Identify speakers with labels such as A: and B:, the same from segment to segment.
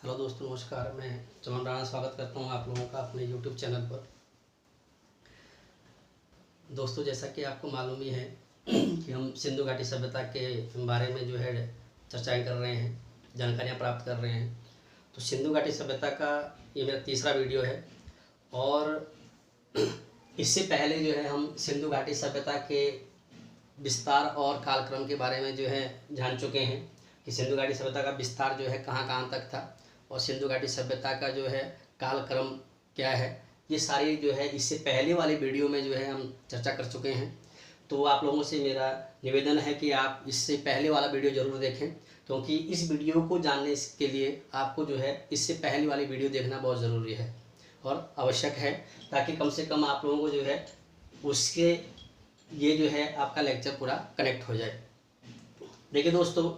A: Hello दोस्तों, नमस्कार। मैं चमन राणा स्वागत करता हूं आप लोगों का अपने YouTube चैनल पर। दोस्तों, जैसा कि आपको मालूम ही है कि हम सिंधु घाटी सभ्यता के बारे में जो है चर्चाएं कर रहे हैं, जानकारियां प्राप्त कर रहे हैं। तो सिंधु घाटी सभ्यता का ये मेरा तीसरा वीडियो है और इससे पहले जो है हम सिंधु घाटी सभ्यता के विस्तार और कालक्रम के बारे में जो है जान चुके हैं कि सिंधु घाटी सभ्यता का विस्तार जो है कहाँ कहाँ तक था और सिंधु घाटी सभ्यता का जो है कालक्रम क्या है। ये सारी जो है इससे पहले वाले वीडियो में जो है हम चर्चा कर चुके हैं। तो आप लोगों से मेरा निवेदन है कि आप इससे पहले वाला वीडियो ज़रूर देखें, क्योंकि इस वीडियो को जानने के लिए आपको जो है इससे पहले वाली वीडियो देखना बहुत ज़रूरी है और आवश्यक है, ताकि कम से कम आप लोगों को जो है उसके ये जो है आपका लेक्चर पूरा कनेक्ट हो जाए। देखिए दोस्तों,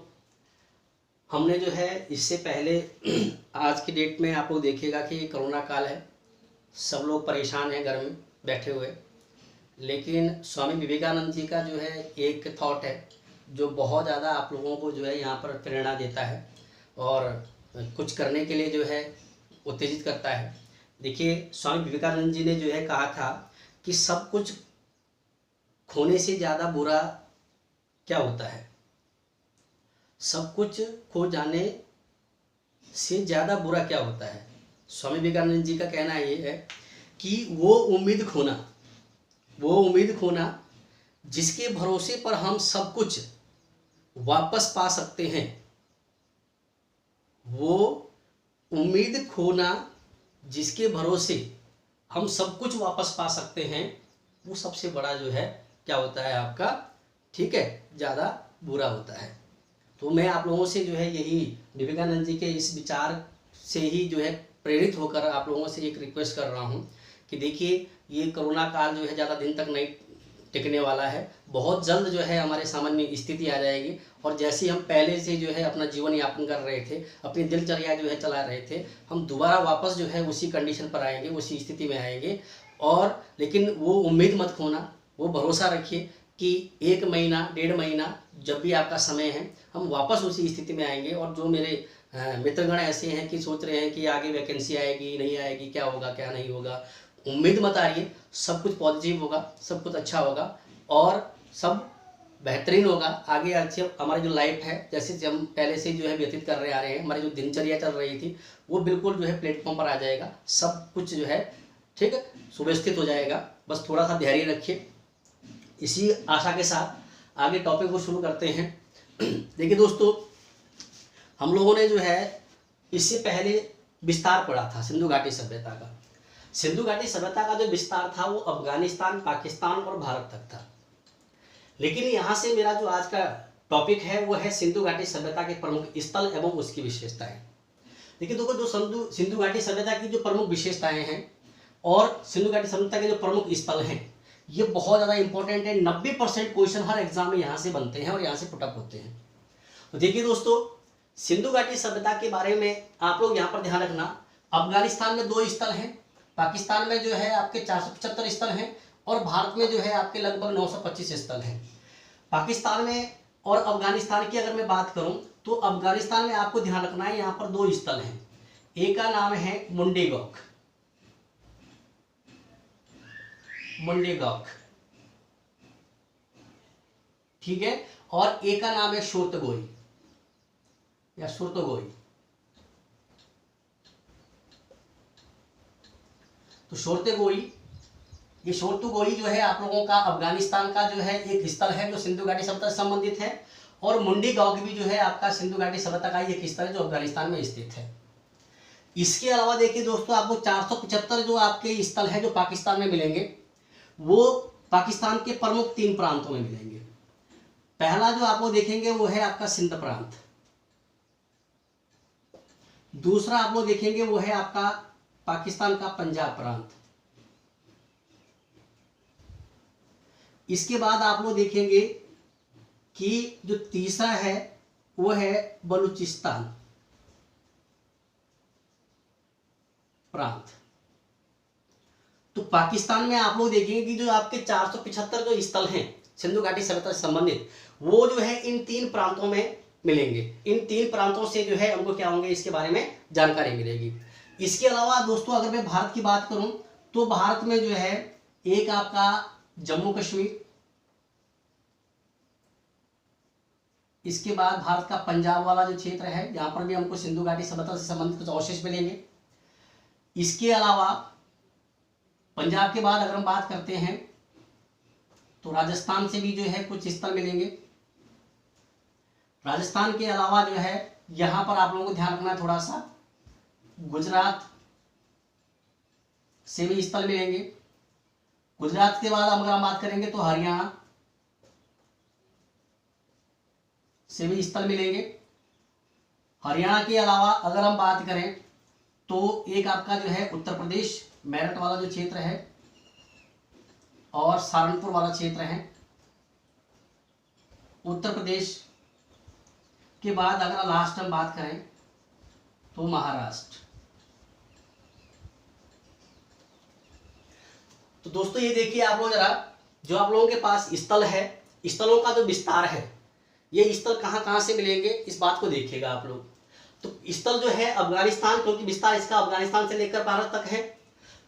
A: हमने जो है इससे पहले आज की डेट में आप लोग देखिएगा कि कोरोना काल है, सब लोग परेशान हैं घर में बैठे हुए। लेकिन स्वामी विवेकानंद जी का जो है एक थॉट है जो बहुत ज़्यादा आप लोगों को जो है यहाँ पर प्रेरणा देता है और कुछ करने के लिए जो है उत्तेजित करता है। देखिए, स्वामी विवेकानंद जी ने जो है कहा था कि सब कुछ खोने से ज़्यादा बुरा क्या होता है, सब कुछ खो जाने से ज़्यादा बुरा क्या होता है। स्वामी विवेकानंद जी का कहना ये है कि वो उम्मीद खोना जिसके भरोसे पर हम सब कुछ वापस पा सकते हैं, वो उम्मीद खोना जिसके भरोसे हम सब कुछ वापस पा सकते हैं, वो सबसे बड़ा जो है क्या होता है आपका, ठीक है, ज़्यादा बुरा होता है। तो मैं आप लोगों से जो है यही विवेकानंद जी के इस विचार से ही जो है प्रेरित होकर आप लोगों से एक रिक्वेस्ट कर रहा हूँ कि देखिए, ये कोरोना काल जो है ज़्यादा दिन तक नहीं टिकने वाला है। बहुत जल्द जो है हमारे सामान्य स्थिति आ जाएगी और जैसे हम पहले से जो है अपना जीवन यापन कर रहे थे, अपनी दिनचर्या जो है चला रहे थे, हम दोबारा वापस जो है उसी कंडीशन पर आएंगे, उसी स्थिति में आएंगे। और लेकिन वो उम्मीद मत खोना, वो भरोसा रखिए कि 1 महीना 1.5 महीना जब भी आपका समय है, हम वापस उसी स्थिति में आएंगे। और जो मेरे मित्रगण ऐसे हैं कि सोच रहे हैं कि आगे वैकेंसी आएगी नहीं आएगी, क्या होगा क्या नहीं होगा, उम्मीद मत हारिए। सब कुछ पॉजिटिव होगा, सब कुछ अच्छा होगा और सब बेहतरीन होगा। आगे अच्छे हमारी जो लाइफ है, जैसे हम पहले से जो है व्यतीत कर रहे आ रहे हैं, हमारी जो दिनचर्या चल रही थी, वो बिल्कुल जो है प्लेटफॉर्म पर आ जाएगा। सब कुछ जो है ठीक है सुव्यवस्थित हो जाएगा। बस थोड़ा सा धैर्य रखिए। इसी आशा के साथ आगे टॉपिक को शुरू करते हैं। देखिए दोस्तों, हम लोगों ने जो है इससे पहले विस्तार पढ़ा था सिंधु घाटी सभ्यता का। सिंधु घाटी सभ्यता का जो विस्तार था वो अफगानिस्तान, पाकिस्तान और भारत तक था। लेकिन यहाँ से मेरा जो आज का टॉपिक है वो है सिंधु घाटी सभ्यता के प्रमुख स्थल एवं उसकी विशेषताएं। देखिए दोस्तों, जो सिंधु घाटी सभ्यता की जो प्रमुख विशेषताएं हैं और सिंधु घाटी सभ्यता के जो प्रमुख स्थल हैं, ये बहुत ज़्यादा इंपॉर्टेंट है। 90% क्वेश्चन हर एग्जाम में यहाँ से बनते हैं और यहाँ से पुटअप होते हैं। तो देखिए दोस्तों, सिंधु घाटी सभ्यता के बारे में आप लोग यहाँ पर ध्यान रखना। अफगानिस्तान में 2 स्थल हैं, पाकिस्तान में जो है आपके 475 स्थल हैं और भारत में जो है आपके लगभग 925 स्थल हैं। पाकिस्तान में और अफगानिस्तान की अगर मैं बात करूं तो अफगानिस्तान में आपको ध्यान रखना है, यहाँ पर 2 स्थल हैं। एक का नाम है मुंडीगौक, ठीक है, और एक का नाम है शोर्तगोई या सुर्तगोई। तो शोर्तगोई जो है आप लोगों का अफगानिस्तान का जो है एक स्थल है जो सिंधु घाटी सभ्यता से संबंधित है, और मुंडीगौक भी जो है आपका सिंधु घाटी सभ्यता का एक स्थल है जो अफगानिस्तान में स्थित है। इसके अलावा देखिए दोस्तों, आपको 475 जो आपके स्थल है जो पाकिस्तान में मिलेंगे, वो पाकिस्तान के प्रमुख 3 प्रांतों में मिलेंगे। पहला जो आपको देखेंगे वो है आपका सिंध प्रांत, दूसरा आप लोग देखेंगे वो है आपका पाकिस्तान का पंजाब प्रांत, इसके बाद आप लोग देखेंगे कि जो तीसरा है वो है बलूचिस्तान प्रांत। तो पाकिस्तान में आप लोग देखेंगे कि जो आपके 475 जो स्थल हैं सिंधु घाटी सभ्यता से संबंधित, वो जो है इन 3 प्रांतों में मिलेंगे। इन 3 प्रांतों से जो है हमको क्या होंगे, इसके बारे में जानकारी मिलेगी। इसके अलावा दोस्तों अगर मैं भारत की बात करूं तो भारत में जो है एक आपका जम्मू कश्मीर, इसके बाद भारत का पंजाब वाला जो क्षेत्र है, यहाँ पर भी हमको सिंधु घाटी सभ्यता से संबंधित कुछ अवशेष मिलेंगे। इसके अलावा पंजाब के बाद अगर हम बात करते हैं तो राजस्थान से भी जो है कुछ स्थल मिलेंगे। राजस्थान के अलावा जो है यहाँ पर आप लोगों को ध्यान रखना है थोड़ा सा, गुजरात से भी स्थल मिलेंगे। गुजरात के बाद अगर हम बात करेंगे तो हरियाणा से भी स्थल मिलेंगे। हरियाणा के अलावा अगर हम बात करें तो एक आपका जो है उत्तर प्रदेश, मेरठ वाला जो क्षेत्र है और सहारनपुर वाला क्षेत्र है। उत्तर प्रदेश के बाद अगर लास्ट हम बात करें तो महाराष्ट्र। तो दोस्तों ये देखिए आप लोग जरा, जो आप लोगों के पास स्थल है, स्थलों का जो विस्तार है, ये स्थल कहाँ कहाँ से मिलेंगे इस बात को देखिएगा आप लोग। तो स्थल जो है अफगानिस्तान, क्योंकि विस्तार इसका अफगानिस्तान से लेकर भारत तक है,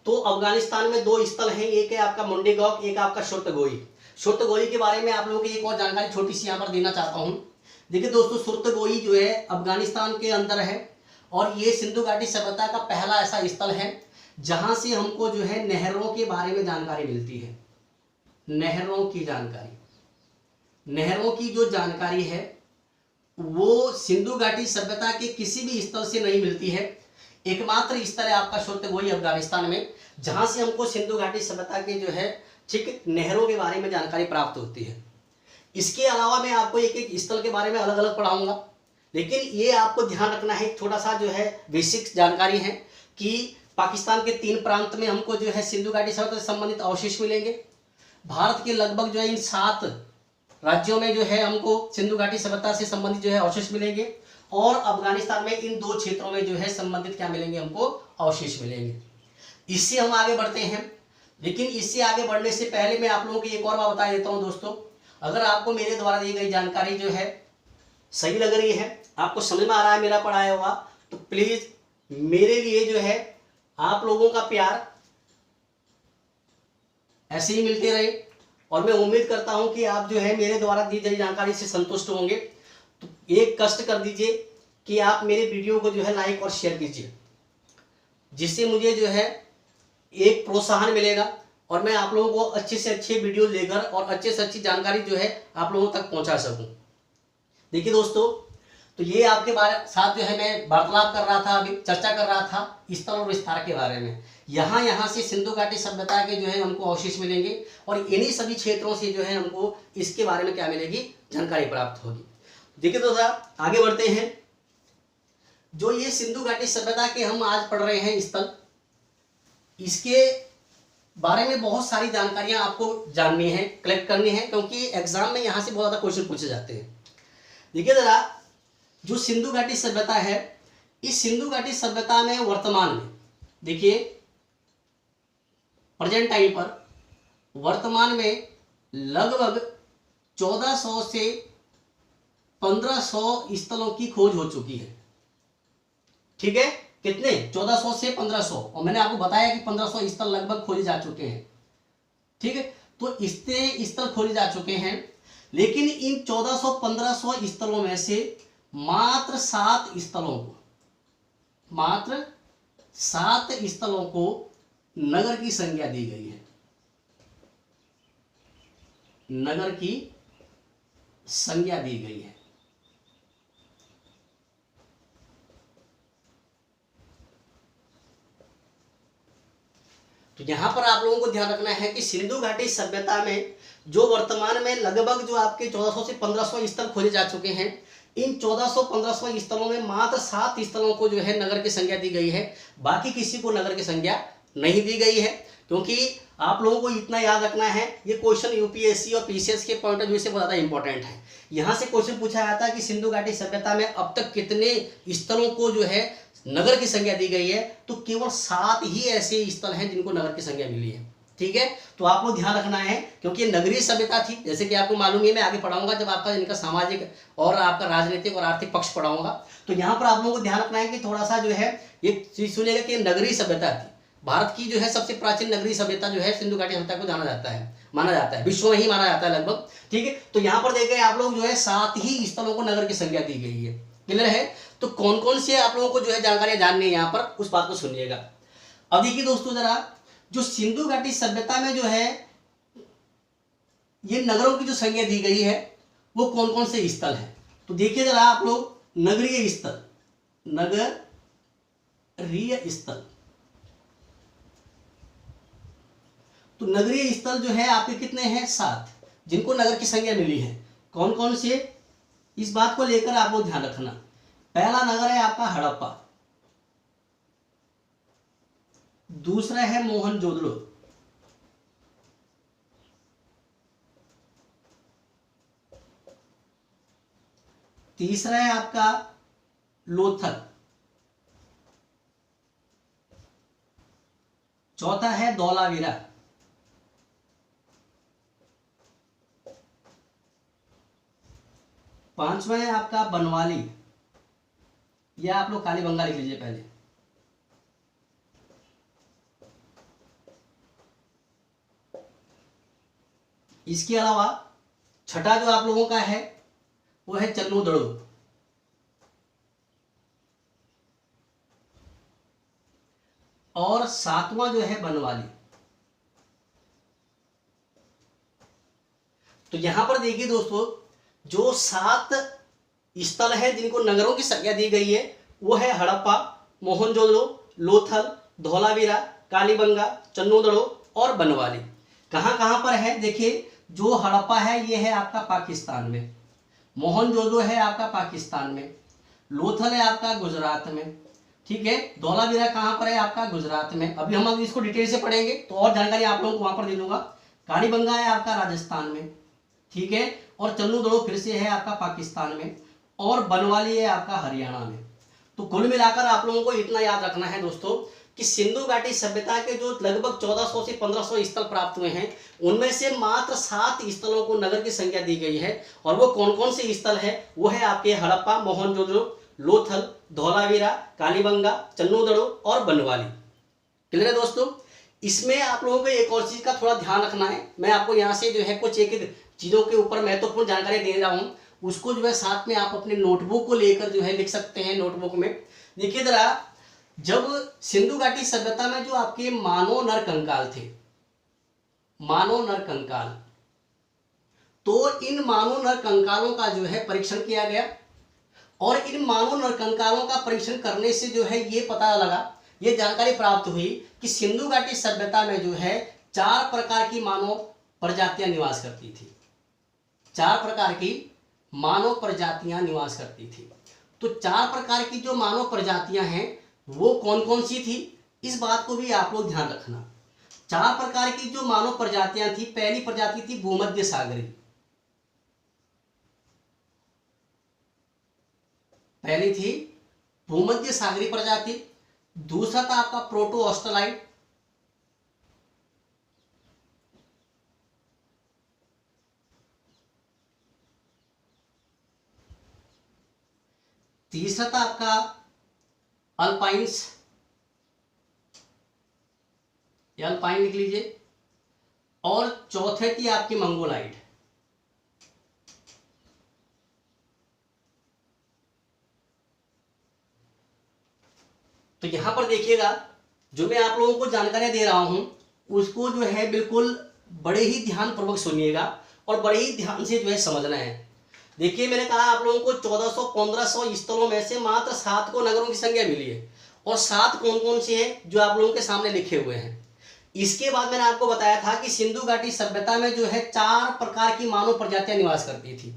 A: तो अफगानिस्तान में 2 स्थल हैं, एक है आपका मुंडेगौक, एक आपका सुर्तगोई। सुर्तगोई के बारे में आप लोगों को एक और जानकारी छोटी सी यहाँ पर देना चाहता हूँ। देखिए दोस्तों, सुर्तगोई जो है अफगानिस्तान के अंदर है और ये सिंधु घाटी सभ्यता का पहला ऐसा स्थल है जहां से हमको जो है नहरों के बारे में जानकारी मिलती है। नहरों की जानकारी, नहरों की जो जानकारी है वो सिंधु घाटी सभ्यता के किसी भी स्थल से नहीं मिलती है। एकमात्र स्थल है आपका सुर्तगोई अफगानिस्तान में, जहां से हमको सिंधु घाटी सभ्यता के जो है ठीक नहरों के बारे में जानकारी प्राप्त होती है। इसके अलावा मैं आपको एक एक स्थल के बारे में अलग अलग पढ़ाऊंगा, लेकिन ये आपको ध्यान रखना है, थोड़ा सा जो है बेसिक जानकारी है कि पाकिस्तान के 3 प्रांत में हमको जो है सिंधु घाटी सभ्यता से संबंधित अवशेष मिलेंगे। भारत के लगभग जो है इन 7 राज्यों में जो है हमको सिंधु घाटी सभ्यता से संबंधित जो है अवशेष मिलेंगे और अफगानिस्तान में इन 2 क्षेत्रों में जो है संबंधित क्या मिलेंगे, हमको अवशेष मिलेंगे। इससे हम आगे बढ़ते हैं, लेकिन इससे आगे बढ़ने से पहले मैं आप लोगों को एक और बात बता देता हूं दोस्तों। अगर आपको मेरे द्वारा दी गई जानकारी जो है सही लग रही है, आपको समझ में आ रहा है मेरा पढ़ाया हुआ, तो प्लीज मेरे लिए जो है आप लोगों का प्यार ऐसे ही मिलते रहे और मैं उम्मीद करता हूं कि आप जो है मेरे द्वारा दी गई जानकारी से संतुष्ट होंगे। तो एक कष्ट कर दीजिए कि आप मेरे वीडियो को जो है लाइक और शेयर कीजिए, जिससे मुझे जो है एक प्रोत्साहन मिलेगा और मैं आप लोगों को अच्छे से अच्छे वीडियो लेकर और अच्छे से अच्छी जानकारी जो है आप लोगों तक पहुंचा सकूं। देखिए दोस्तों, तो ये आपके साथ जो है मैं वार्तालाप कर रहा था, अभी चर्चा कर रहा था स्थल और विस्तार के बारे में। यहाँ से सिंधु घाटी सभ्यता के जो है हमको अवशेष मिलेंगे और इन्हीं सभी क्षेत्रों से जो है हमको इसके बारे में क्या मिलेगी, जानकारी प्राप्त होगी। देखिए दोस्तों, आगे बढ़ते हैं। जो ये सिंधु घाटी सभ्यता के हम आज पढ़ रहे हैं स्थल, इसके बारे में बहुत सारी जानकारियां आपको जाननी है, कलेक्ट करनी है, क्योंकि एग्जाम में यहाँ से बहुत ज़्यादा क्वेश्चन पूछे जाते हैं। देखिए जरा, जो सिंधु घाटी सभ्यता है, इस सिंधु घाटी सभ्यता में वर्तमान में देखिए प्रेजेंट टाइम पर वर्तमान में लगभग 1400 से 1500 स्थलों की खोज हो चुकी है। ठीक है, कितने? 1400 से 1500, और मैंने आपको बताया कि 1500 स्थल लगभग खोजे जा चुके हैं। ठीक है, तो इतने स्थल खोजे जा चुके हैं, लेकिन इन 1400-1500 स्थलों में से मात्र 7 स्थलों को नगर की संज्ञा दी गई है। नगर की संज्ञा दी गई है। तो यहां पर आप लोगों को ध्यान रखना है कि सिंधु घाटी सभ्यता में जो वर्तमान में लगभग जो आपके 1400 से 1500 स्थल खोजे जा चुके हैं, इन 1400-1500 स्थलों में मात्र 7 स्थलों को जो है नगर की संज्ञा दी गई है। बाकी किसी को नगर की संज्ञा नहीं दी गई है, क्योंकि आप लोगों को इतना याद रखना है, ये क्वेश्चन यूपीएससी और पीसीएस के पॉइंट ऑफ व्यू से बहुत ज़्यादा इंपॉर्टेंट है। यहाँ से क्वेश्चन पूछा जाता है कि सिंधु घाटी सभ्यता में अब तक कितने स्थलों को जो है नगर की संज्ञा दी गई है, तो केवल 7 ही ऐसे स्थल हैं जिनको नगर की संज्ञा मिली है। ठीक है, तो आप लोग ध्यान रखना है, क्योंकि ये नगरीय सभ्यता थी, जैसे कि आपको मालूम है, मैं आगे पढ़ाऊंगा जब आपका इनका सामाजिक और आपका राजनीतिक और आर्थिक पक्ष पढ़ाऊंगा। तो यहाँ पर आप लोगों को ध्यान रखना है कि थोड़ा सा जो है ये चीज सुनिएगा कि नगरीय सभ्यता थी। भारत की जो है सबसे प्राचीन नगरीय सभ्यता जो है सिंधु घाटी सभ्यता को जाना जाता है, माना जाता है, विश्व में ही माना जाता है लगभग। ठीक है, तो यहाँ पर देखें आप लोग जो है 7 ही स्थलों को नगर की संज्ञा दी गई है। क्लियर है? तो कौन कौन से आप लोगों को जो है जानकारियां जाननी है यहाँ पर, उस बात को सुनिएगा। अब देखिए दोस्तों जरा, जो सिंधु घाटी सभ्यता में जो है ये नगरों की जो संज्ञा दी गई है वो कौन कौन से स्थल है, तो देखिए जरा आप लोग, नगरीय स्थल, नगरीय स्थल, तो नगरीय स्थल जो है आपके कितने हैं? 7, जिनको नगर की संज्ञा मिली है। कौन कौन से, इस बात को लेकर आप लोग ध्यान रखना। पहला नगर है आपका हड़प्पा, दूसरा है मोहनजोदड़ो, तीसरा है आपका लोथल, चौथा है धौलावीरा, पांचवा है आपका बनवाली, या आप लोग कालीबंगा लिख लीजिए पहले। इसके अलावा छठा जो आप लोगों का है वो है चन्नूदड़ो, और 7वां जो है बनवाली। तो यहां पर देखिए दोस्तों, जो 7 स्थल है जिनको नगरों की संज्ञा दी गई है वो है हड़प्पा, मोहनजोदड़ो, लोथल, धौलावीरा, कालीबंगा, चन्नूदड़ो और बनवाली। कहां कहां पर है देखिए, जो हड़प्पा है ये है आपका पाकिस्तान में, मोहनजोदड़ो है आपका पाकिस्तान में, लोथल है आपका गुजरात में, ठीक है, धौलावीरा कहां पर है आपका गुजरात में। अभी हम अभी इसको डिटेल से पढ़ेंगे तो और जानकारी आप लोगों को वहां पर दे दूंगा। कालीबंगा है आपका राजस्थान में, ठीक है, और चन्नूदड़ो फिर से है आपका पाकिस्तान में, और बनवाली है आपका हरियाणा में। तो कुल मिलाकर आप लोगों को इतना याद रखना है दोस्तों कि सिंधु घाटी सभ्यता के जो लगभग 1400 से 1500 स्थल प्राप्त हुए हैं उनमें से मात्र 7 स्थलों को नगर की संज्ञा दी गई है। और वो कौन कौन से स्थल है, वो है आपके हड़प्पा, मोहनजोदड़ो, लोथल, धौलावीरा, कालीबंगा, चन्नूदड़ो और बनवाली। क्लियर है दोस्तों? इसमें आप लोगों को एक और चीज का थोड़ा ध्यान रखना है। मैं आपको यहाँ से जो है कुछ एक चीजों के ऊपर महत्वपूर्ण जानकारी दे रहा हूँ, उसको जो है साथ में आप अपने नोटबुक को लेकर जो है लिख सकते हैं। नोटबुक में देखिए जरा, जब सिंधु घाटी सभ्यता में जो आपके मानव नर कंकाल थे, मानव नर कंकाल, तो इन मानव नर कंकालों का जो है परीक्षण किया गया, और इन मानव नर कंकालों का परीक्षण करने से जो है ये पता लगा, ये जानकारी प्राप्त हुई कि सिंधु घाटी सभ्यता में जो है 4 प्रकार की मानव प्रजातियां निवास करती थी। 4 प्रकार की मानव प्रजातियां निवास करती थी। तो 4 प्रकार की जो मानव प्रजातियां हैं वो कौन कौन सी थी, इस बात को भी आप लोग ध्यान रखना। 4 प्रकार की जो मानव प्रजातियां थी, पहली प्रजाति थी भूमध्य सागरी, पहली थी भूमध्य सागरी प्रजाति। दूसरा था आपका प्रोटो ऑस्ट्रेलाइड, तीसरा था आपका अल्पाइंस, अल्पाइन लिख लीजिए, और चौथे थी आपकी मंगोलाइड। तो यहां पर देखिएगा, जो मैं आप लोगों को जानकारियां दे रहा हूं उसको जो है बिल्कुल बड़े ही ध्यान पूर्वक सुनिएगा और बड़े ही ध्यान से जो है समझना है। देखिए मैंने कहा आप लोगों को 1400-1500 स्थलों में से मात्र 7 को नगरों की संख्या मिली है, और 7 कौन कौन से हैं जो आप लोगों के सामने लिखे हुए हैं। इसके बाद मैंने आपको बताया था कि सिंधु घाटी सभ्यता में जो है 4 प्रकार की मानव प्रजातियां निवास करती थी,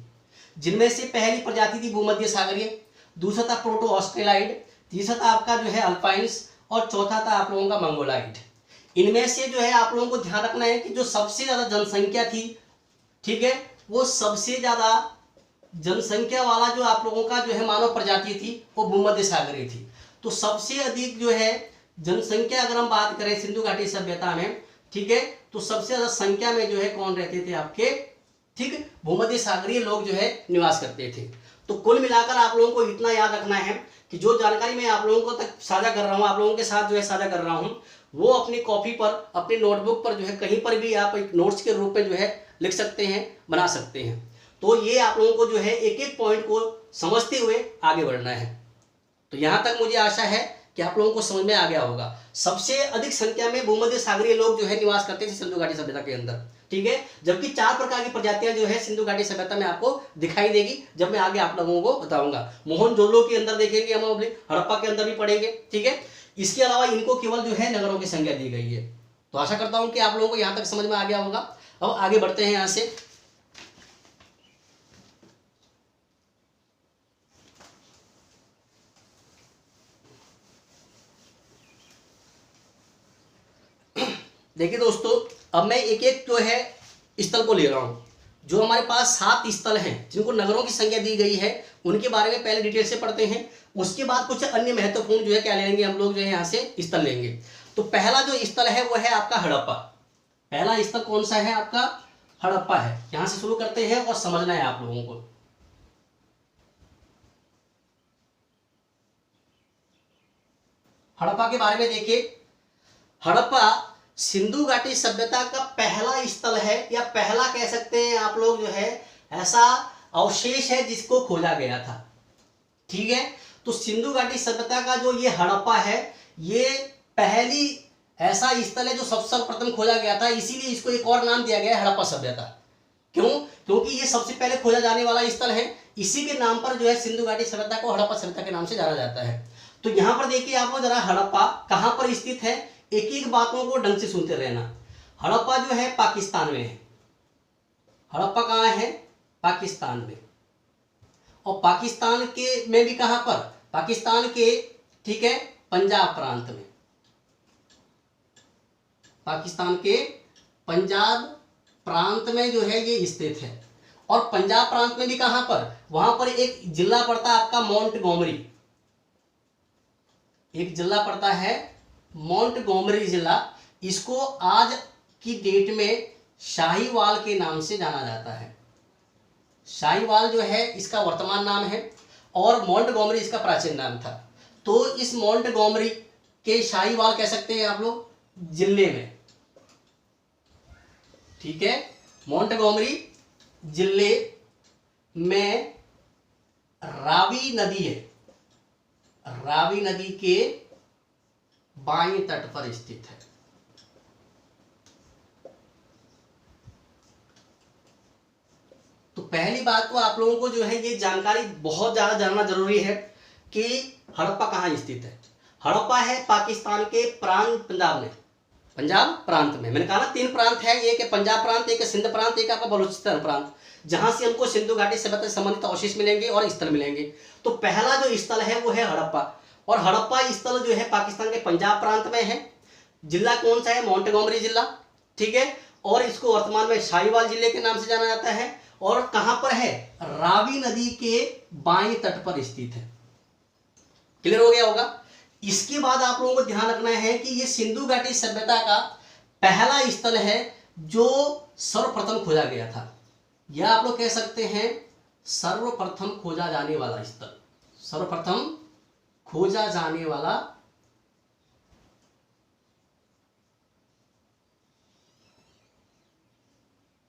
A: जिनमें से पहली प्रजाति थी भूमध्य सागरीय, दूसरा था प्रोटो ऑस्ट्रेलाइड, तीसरा था आपका जो है अल्पाइंस, और चौथा था आप लोगों का मंगोलाइड। इनमें से जो है आप लोगों को ध्यान रखना है कि जो सबसे ज्यादा जनसंख्या थी, ठीक है, वो सबसे ज्यादा जनसंख्या वाला जो आप लोगों का जो है मानव प्रजाति थी वो भूमध्य सागरीय थी। तो सबसे अधिक जो है जनसंख्या अगर हम बात करें सिंधु घाटी सभ्यता में, ठीक है, तो सबसे ज्यादा संख्या में जो है कौन रहते थे आपके, ठीक, भूमध्य सागरीय लोग जो है निवास करते थे। तो कुल मिलाकर आप लोगों को इतना याद रखना है कि जो जानकारी मैं आप लोगों को तक साझा कर रहा हूँ, आप लोगों के साथ जो है साझा कर रहा हूँ, वो अपनी कॉपी पर, अपनी नोटबुक पर जो है कहीं पर भी आप एक नोट्स के रूप में जो है लिख सकते हैं, बना सकते हैं। तो ये आप लोगों को जो है एक एक पॉइंट को समझते हुए आगे बढ़ना है। तो यहां तक मुझे आशा है कि आप लोगों को समझ में आ गया होगा। सबसे अधिक संख्या में भूमध्य सागरीय लोग जो है निवास करते थे सिंधु घाटी सभ्यता के अंदर, ठीक है। जबकि 4 प्रकार की प्रजातियां जो है सिंधु घाटी सभ्यता में आपको दिखाई देगी, जब मैं आगे आप लोगों को बताऊंगा। मोहनजोदड़ो के अंदर देखेंगे हम, हड़प्पा के अंदर भी पढ़ेंगे, ठीक है। इसके अलावा इनको केवल जो है नगरों की संज्ञा दी गई है। तो आशा करता हूं कि आप लोगों को यहां तक समझ में आ गया होगा। अब आगे बढ़ते हैं यहां से। देखिए दोस्तों, अब मैं एक एक जो है स्थल को ले रहा हूं। जो हमारे पास 7 स्थल हैं जिनको नगरों की संज्ञा दी गई है, उनके बारे में पहले डिटेल से पढ़ते हैं। उसके बाद कुछ अन्य महत्वपूर्ण जो है क्या लेंगे हम लोग, जो है यहाँ से स्थल लेंगे। तो पहला जो स्थल है वो है आपका हड़प्पा। पहला स्थल कौन सा है आपका, हड़प्पा है। यहां से शुरू करते हैं और समझना है आप लोगों को। हड़प्पा के बारे में देखिए, हड़प्पा सिंधु घाटी सभ्यता का पहला स्थल है, या पहला कह सकते हैं आप लोग, जो है ऐसा अवशेष है जिसको खोजा गया था, ठीक है। तो सिंधु घाटी सभ्यता का जो ये हड़प्पा है, ये पहली ऐसा स्थल है जो सबसे सर्वप्रथम खोजा गया था। इसीलिए इसको एक और नाम दिया गया है, हड़प्पा सभ्यता। क्यों? क्योंकि ये सबसे पहले खोजा जाने वाला स्थल है। इसी के नाम पर जो है सिंधु घाटी सभ्यता को हड़प्पा सभ्यता के नाम से जाना जाता है। तो यहां पर देखिए आप जरा, हड़प्पा कहां पर स्थित है, एक एक बातों को ढंग से सुनते रहना। हड़प्पा जो है पाकिस्तान में है। हड़प्पा कहां है, पाकिस्तान में। और पाकिस्तान के में भी कहां पर, पाकिस्तान के, ठीक है, पंजाब प्रांत में। पाकिस्तान के पंजाब प्रांत में जो है ये स्थित है। और पंजाब प्रांत में भी कहां पर, वहां पर एक जिला पड़ता है आपका मोंटगोमरी। एक जिला पड़ता है मोंटगोमरी जिला। इसको आज की डेट में शाहीवाल के नाम से जाना जाता है। शाहीवाल जो है इसका वर्तमान नाम है, और मोंटगोमरी इसका प्राचीन नाम था। तो इस मोंटगोमरी के शाहीवाल कह सकते हैं आप लोग जिले में, ठीक है। मोंटगोमरी जिले में रावी नदी है। रावी नदी के बाएं तट पर स्थित है। तो पहली बात तो आप लोगों को जो है ये जानकारी बहुत ज्यादा जानना जरूरी है कि हड़प्पा कहाँ स्थित है। हड़प्पा है पाकिस्तान के प्रांत पंजाब में, पंजाब प्रांत में। मैंने कहा ना 3 प्रांत है, एक है पंजाब प्रांत, एक है सिंध प्रांत, एक आपका बलूचिस्तान प्रांत, जहां से हमको सिंधु घाटी सभ्यता से संबंधित अवशेष मिलेंगे और स्थल मिलेंगे। तो पहला जो स्थल है वो है हड़प्पा। और हड़प्पा स्थल जो है पाकिस्तान के पंजाब प्रांत में है। जिला कौन सा है, मोंटगोमरी जिला, ठीक है। और इसको वर्तमान में शाहीवाल जिले के नाम से जाना जाता है। और कहां पर है, रावी नदी के बाएं तट पर स्थित है। क्लियर हो गया होगा। इसके बाद आप लोगों को ध्यान रखना है कि ये सिंधु घाटी सभ्यता का पहला स्थल है जो सर्वप्रथम खोजा गया था, या आप लोग कह सकते हैं सर्वप्रथम खोजा जाने वाला स्थल। सर्वप्रथम खोजा जाने वाला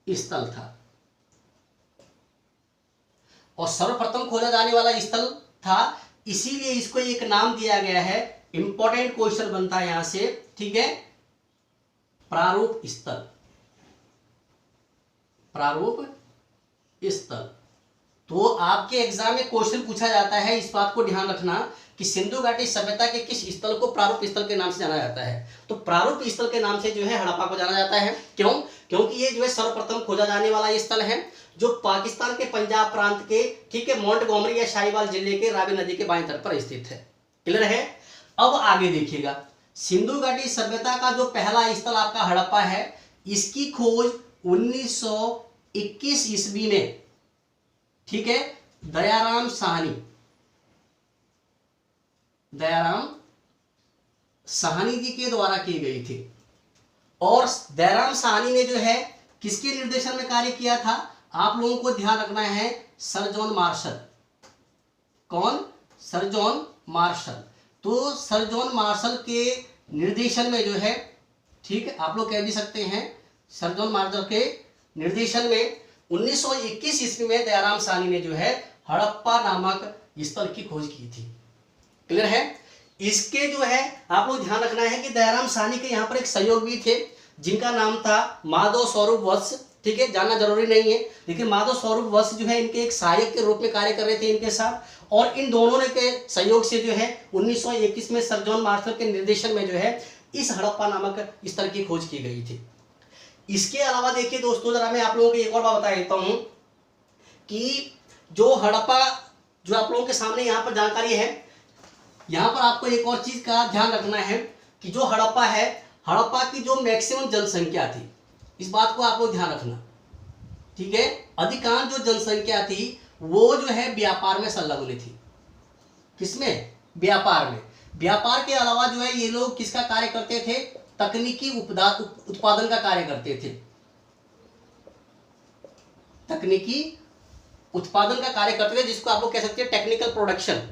A: स्थल था। और सर्वप्रथम खोजा जाने वाला स्थल था, इसीलिए इसको एक नाम दिया गया है। इंपॉर्टेंट क्वेश्चन बनता है यहां से, ठीक है, प्रारूप स्थल। प्रारूप स्थल। तो आपके एग्जाम में क्वेश्चन पूछा जाता है, इस बात को ध्यान रखना कि सिंधु घाटी सभ्यता के किस स्थल को प्रारूप स्थल के नाम से जाना जाता है। तो प्रारूप स्थल के नाम से जो है हड़प्पा को जाना जाता है। क्यों? क्योंकि ये जो है सर्वप्रथम खोजा जाने वाला स्थल है जो पाकिस्तान के पंजाब प्रांत के, ठीक है, मोंटगोमरी या शाहीवाल जिले के रावी नदी के बाएं तट पर स्थित है। क्लियर है। अब आगे देखिएगा, सिंधु घाटी सभ्यता का जो पहला स्थल आपका हड़प्पा है, इसकी खोज 1921 ईस्वी में, ठीक है, दयाराम साहनी जी के द्वारा की गई थी। और दयाराम साहनी ने जो है किसके निर्देशन में कार्य किया था? आप लोगों को ध्यान रखना है, सर जॉन मार्शल। कौन? Sir John Marshall. तो सर जॉन मार्शल के निर्देशन में जो है, ठीक है, आप लोग कह भी सकते हैं, सर जॉन मार्शल के निर्देशन में 1921 ईस्वी में दयाराम साहनी ने जो है हड़प्पा नामक स्थल की खोज की थी। क्लियर है? इसके जो है आप लोग ध्यान रखना है कि दयाराम साहनी के यहाँ पर एक सहयोगी थे जिनका नाम था माधव स्वरूप वत्स। ठीक है, जानना जरूरी नहीं है, लेकिन माधव स्वरूप वत्स जो है इनके एक सहायक के रूप में कार्य कर रहे थे इनके साथ, और इन दोनों ने के सहयोग से जो है 1921 में सर जॉन मार्शल के निर्देशन में जो है इस हड़प्पा नामक स्थल की खोज की गई थी। इसके अलावा देखिए दोस्तों, जरा मैं आप लोगों को एक और बात बता देता हूं कि जो हड़प्पा, जो आप लोगों के सामने यहाँ पर जानकारी है, यहाँ पर आपको एक और चीज का ध्यान रखना है कि जो हड़प्पा है, हड़प्पा की जो मैक्सिमम जनसंख्या थी, इस बात को आप लोग ध्यान रखना। ठीक है, अधिकांश जो जनसंख्या थी वो जो है व्यापार में संलग्न थी। किसमें? व्यापार में। व्यापार के अलावा जो है ये लोग किसका कार्य करते थे? तकनीकी उत्पादन का कार्य करते थे। तकनीकी उत्पादन का कार्य करते थे, जिसको आप लोग कह सकते हैं टेक्निकल प्रोडक्शन।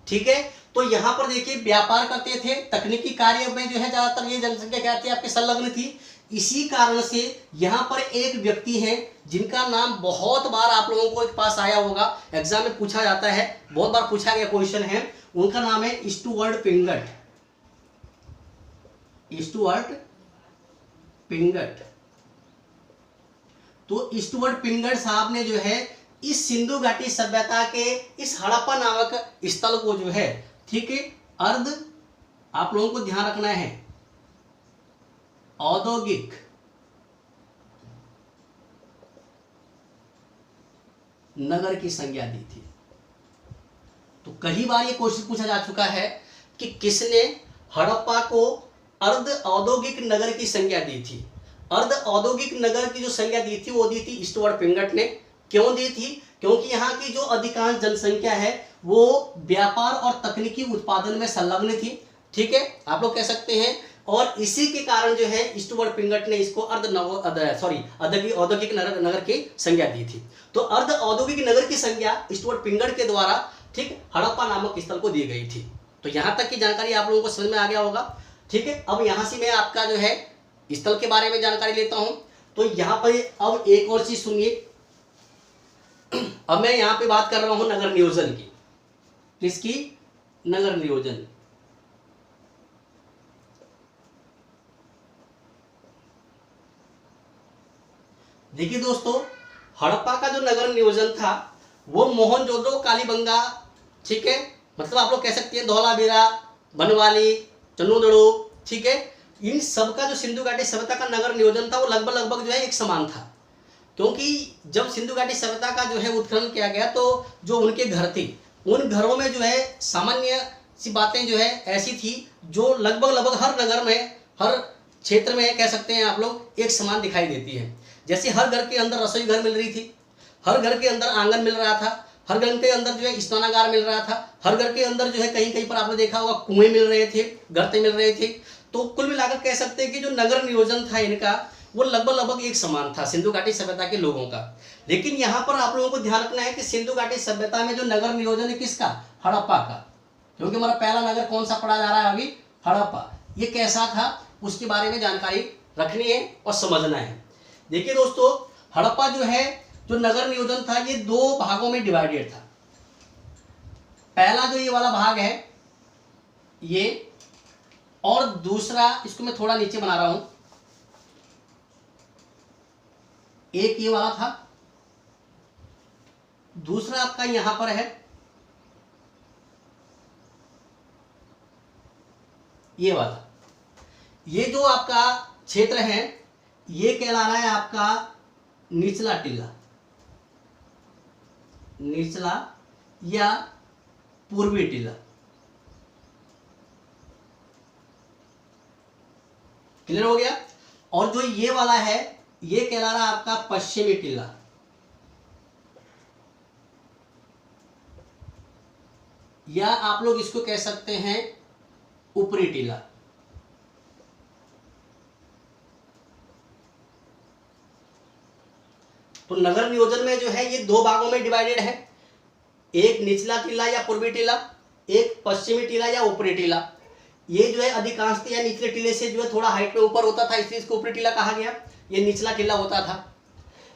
A: ठीक है, तो यहां पर देखिए व्यापार करते थे, तकनीकी कार्य में जो है ज्यादातर ये जनसंख्या क्या थी आपकी संलग्न थी। इसी कारण से यहां पर एक व्यक्ति हैं जिनका नाम बहुत बार आप लोगों को पास आया होगा, एग्जाम में पूछा जाता है, बहुत बार पूछा गया क्वेश्चन है, उनका नाम है स्टुअर्ट पिंगट। स्टुअर्ट पिंगट। तो स्टुअर्ट पिंगट साहब ने जो है इस सिंधु घाटी सभ्यता के इस हड़प्पा नामक स्थल को जो है, ठीक है, अर्ध, आप लोगों को ध्यान रखना है, औद्योगिक नगर की संज्ञा दी थी। तो कई बार ये क्वेश्चन पूछा जा चुका है कि किसने हड़प्पा को अर्ध औद्योगिक नगर की संज्ञा दी थी। अर्ध औद्योगिक नगर की जो संज्ञा दी थी वो दी थी स्टुअर्ट पिंगट ने। क्यों दी थी? क्योंकि यहाँ की जो अधिकांश जनसंख्या है वो व्यापार और तकनीकी उत्पादन में संलग्न थी। ठीक है, आप लोग कह सकते हैं, और इसी के कारण जो है स्टुअर्ट पिंगट ने इसको औद्योगिक नगर की संज्ञा दी थी। तो अर्ध औद्योगिक नगर की संज्ञा स्टुअर्ट पिंगट के द्वारा, ठीक, हड़प्पा नामक स्थल को दी गई थी। तो यहां तक की जानकारी आप लोगों को समझ में आ गया होगा। ठीक है, अब यहां से मैं आपका जो है स्थल के बारे में जानकारी लेता हूं। तो यहां पर अब एक और चीज सुनिए, अब मैं यहां पे बात कर रहा हूं नगर नियोजन की। किसकी? नगर नियोजन। देखिए दोस्तों, हड़प्पा का जो नगर नियोजन था वो मोहनजोदड़ो, कालीबंगा, ठीक है, मतलब आप लोग कह सकते हैं धौलावीरा, बनवाली, चन्नूदड़ो, ठीक है, इन सब का जो सिंधु घाटी सभ्यता का नगर नियोजन था वो लगभग जो है एक समान था। क्योंकि जब सिंधु घाटी सभ्यता का जो है उत्खनन किया गया तो जो उनके घर थे उन घरों में जो है सामान्य सी बातें जो है ऐसी थी जो लगभग हर नगर में, हर क्षेत्र में कह सकते हैं आप लोग एक समान दिखाई देती है। जैसे हर घर के अंदर रसोई घर मिल रही थी, हर घर के अंदर आंगन मिल रहा था, हर घर के अंदर जो है स्नानागार मिल रहा था, हर घर के अंदर जो है कहीं कहीं पर आपने देखा होगा कुएं मिल रहे थे, गर्ते मिल रहे थे। तो कुल मिलाकर कह सकते हैं कि जो नगर नियोजन था इनका वो लगभग एक समान था सिंधु घाटी सभ्यता के लोगों का। लेकिन यहाँ पर आप लोगों को ध्यान रखना है कि सिंधु घाटी सभ्यता में जो नगर नियोजन है किसका? हड़प्पा का। क्योंकि हमारा पहला नगर कौन सा पढ़ा जा रहा है अभी? हड़प्पा। ये कैसा था उसके बारे में जानकारी रखनी है और समझना है। देखिए दोस्तों, हड़प्पा जो है, जो नगर नियोजन था ये दो भागों में डिवाइडेड था। पहला जो ये वाला भाग है ये, और दूसरा, इसको मैं थोड़ा नीचे बना रहा हूं, एक ये वाला था, दूसरा आपका यहां पर है ये वाला। ये जो आपका क्षेत्र है ये कहला रहा है आपका निचला टिल्ला, निचला या पूर्वी टिल्ला। क्लियर हो गया? और जो ये वाला है ये कहला रहा है आपका पश्चिमी टिल्ला, या आप लोग इसको कह सकते हैं ऊपरी टिल्ला। तो नगर नियोजन में जो है ये दो भागों में डिवाइडेड है, एक निचला टीला या पूर्वी टीला, एक पश्चिमी टीला या ऊपरी टीला। ये जो है अधिकांशतः या निचले टीले से जो है थोड़ा हाइट पे ऊपर होता था, इसलिए इसको ऊपरी टीला कहा गया। ये निचला टीला होता था।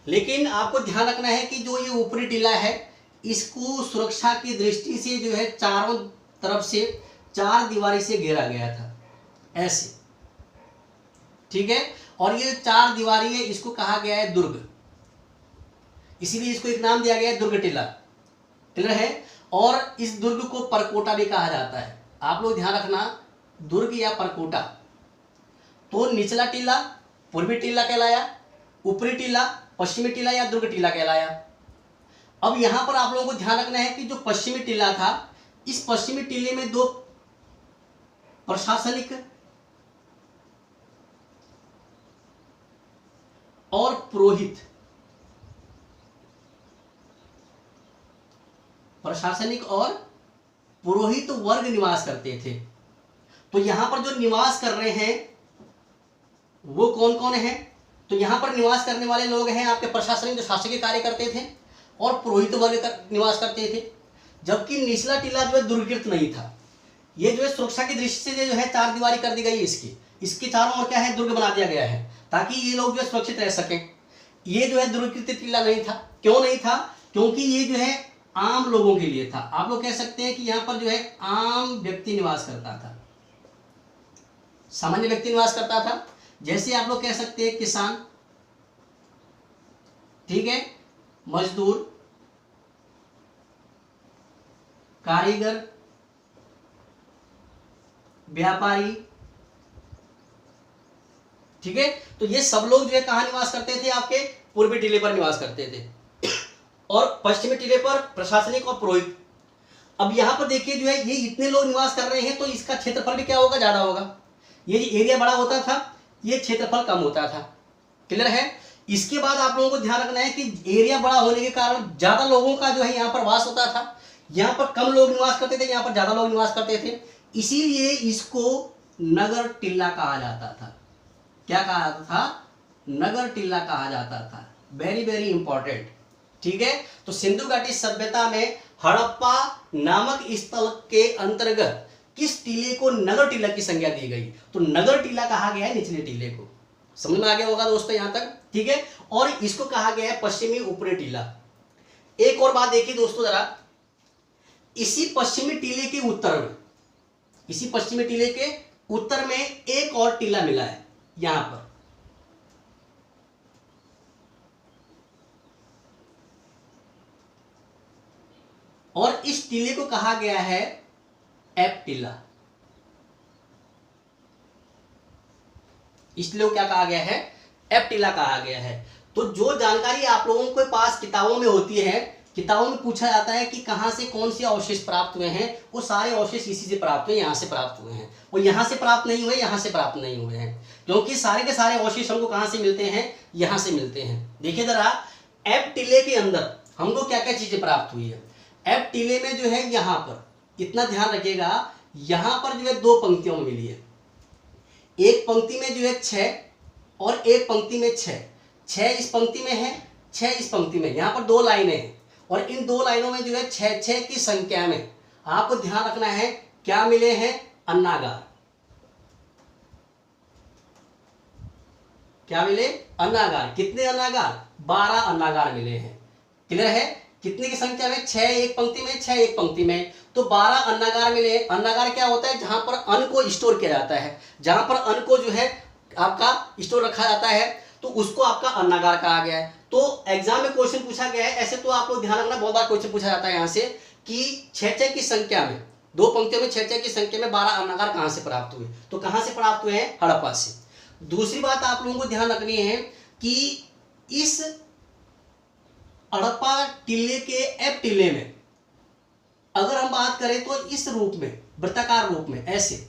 A: लेकिन आपको ध्यान रखना है कि जो ये ऊपरी टीला है इसको सुरक्षा की दृष्टि से जो है चारों तरफ से चार दीवारी से घेरा गया था, ऐसे, ठीक है। और ये चार दीवारी है, इसको कहा गया है दुर्ग, इसीलिए इसको एक नाम दिया गया है दुर्ग टीला, क्लियर है। और इस दुर्ग को परकोटा भी कहा जाता है। आप लोग ध्यान रखना, दुर्ग या परकोटा। तो निचला टीला पूर्वी टीला कहलाया, ऊपरी टीला पश्चिमी टीला या दुर्ग टीला कहलाया। अब यहां पर आप लोगों को ध्यान रखना है कि जो पश्चिमी टीला था, इस पश्चिमी टीले में दो प्रशासनिक और पुरोहित, प्रशासनिक और पुरोहित वर्ग निवास करते थे। तो यहां पर जो निवास कर रहे हैं वो कौन कौन है? तो यहां पर निवास करने वाले लोग हैं आपके प्रशासनिक, जो शासकीय कार्य करते थे, और पुरोहित वर्ग निवास करते थे। जबकि निचला टीला जो है दुर्गीकृत नहीं था। ये जो है सुरक्षा की दृष्टि से जो है चार दीवारी कर दी गई है, इसकी चारों ओर क्या है, दुर्ग बना दिया गया है, ताकि ये लोग जो है सुरक्षित रह सकें। ये जो है दुर्गीकृत टीला नहीं था। क्यों नहीं था? क्योंकि ये जो है आम लोगों के लिए था। आप लोग कह सकते हैं कि यहाँ पर जो है आम व्यक्ति निवास करता था, सामान्य व्यक्ति निवास करता था। जैसे आप लोग कह सकते हैं किसान, ठीक है, मजदूर, कारीगर, व्यापारी, ठीक है। तो ये सब लोग जो है कहां निवास करते थे? आपके पूर्वी टीले पर निवास करते थे, और पश्चिमी टीले पर प्रशासनिक और पुरोहित। अब यहां पर देखिए जो है ये इतने लोग निवास कर रहे हैं, तो इसका क्षेत्रफल भी क्या होगा, ज्यादा होगा। ये एरिया बड़ा होता था, ये क्षेत्रफल कम होता था, क्लियर है। इसके बाद आप लोगों को ध्यान रखना है कि एरिया बड़ा होने के कारण ज्यादा लोगों का जो है यहाँ पर वास होता था। यहाँ पर कम लोग निवास करते थे, यहाँ पर ज्यादा लोग निवास करते थे, इसीलिए इसको नगर टीला कहा जाता था। क्या कहा जाता था? नगर टीला कहा जाता था। वेरी वेरी इंपॉर्टेंट, ठीक है। तो सिंधु घाटी सभ्यता में हड़प्पा नामक स्थल के अंतर्गत किस टीले को नगर टीला की संज्ञा दी गई? तो नगर टीला कहा गया है निचले टीले को। समझ में आ गया होगा दोस्तों यहां तक, ठीक है। और इसको कहा गया है पश्चिमी ऊपरी टीला। एक और बात देखिए दोस्तों जरा, इसी पश्चिमी टीले के उत्तर में, इसी पश्चिमी टीले के उत्तर में एक और टीला मिला है यहां पर, और इस टीले को कहा गया है एफ टीला। इसलिए क्या कहा गया है? एफ टीला कहा गया है। तो जो जानकारी आप लोगों के पास किताबों में होती है, किताबों में पूछा जाता है कि कहां से कौन से अवशेष प्राप्त हुए हैं, वो सारे अवशेष इसी से प्राप्त हुए, यहां से प्राप्त हुए हैं। वो यहां से प्राप्त नहीं हुए, यहां से प्राप्त नहीं हुए हैं, क्योंकि सारे के सारे अवशेष हमको कहां से मिलते हैं? यहां से मिलते हैं। देखिए जरा, एफ टीले के अंदर हमको क्या क्या चीजें प्राप्त हुई है। एफ टीले में जो है यहां पर, इतना ध्यान रखिएगा, यहां पर जो है दो पंक्तियों में मिली है। एक पंक्ति में जो है 6 और एक पंक्ति में 6। 6 इस पंक्ति में है, 6 इस पंक्ति में। यहां पर दो लाइनें हैं, और इन दो लाइनों में जो है 6 की संख्या में आपको ध्यान रखना है क्या मिले हैं? अन्नागार। क्या मिले? अन्नागार। कितने अन्नागार? 12 अन्नागार मिले हैं, क्लियर है। कितने की संख्या में? 6 एक पंक्ति में, 6 एक पंक्ति में, तो 12 अन्नागार मिले। अन्नागार क्या होता है? जहां पर अन्न को स्टोर किया जाता है, जहां पर अन्न को जो है आपका स्टोर रखा जाता है, तो उसको आपका अन्नागार कहा गया है। तो एग्जाम में क्वेश्चन पूछा गया है, ऐसे तो आप लोग ध्यान रखना, बहुत बार क्वेश्चन पूछा जाता है यहां से कि 6 की संख्या में, दो पंक्तियों में 6 की संख्या में 12 अन्नागार कहां से प्राप्त हुए? तो कहां से प्राप्त हुए हैं? हड़प्पा से। दूसरी बात आप लोगों को ध्यान रखनी है कि इस हड़प्पा टीले के एफ टीले में अगर हम बात करें तो इस रूप में, वृत्ताकार रूप में, ऐसे